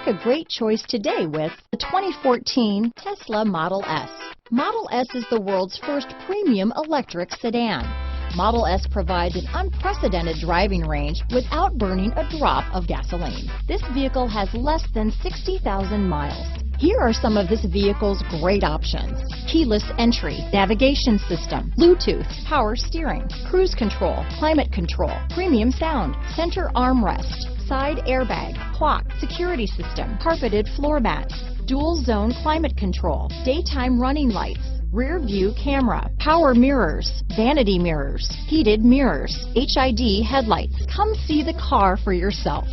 a great choice today with the 2014 Tesla Model S. Model S is the world's first premium electric sedan. Model S provides an unprecedented driving range without burning a drop of gasoline. This vehicle has less than 60,000 miles. Here are some of this vehicle's great options: keyless entry, navigation system, Bluetooth, power steering, cruise control, climate control, premium sound, center armrest, side airbag, clock, security system, carpeted floor mats, dual zone climate control, daytime running lights, rear view camera, power mirrors, vanity mirrors, heated mirrors, HID headlights. Come see the car for yourself.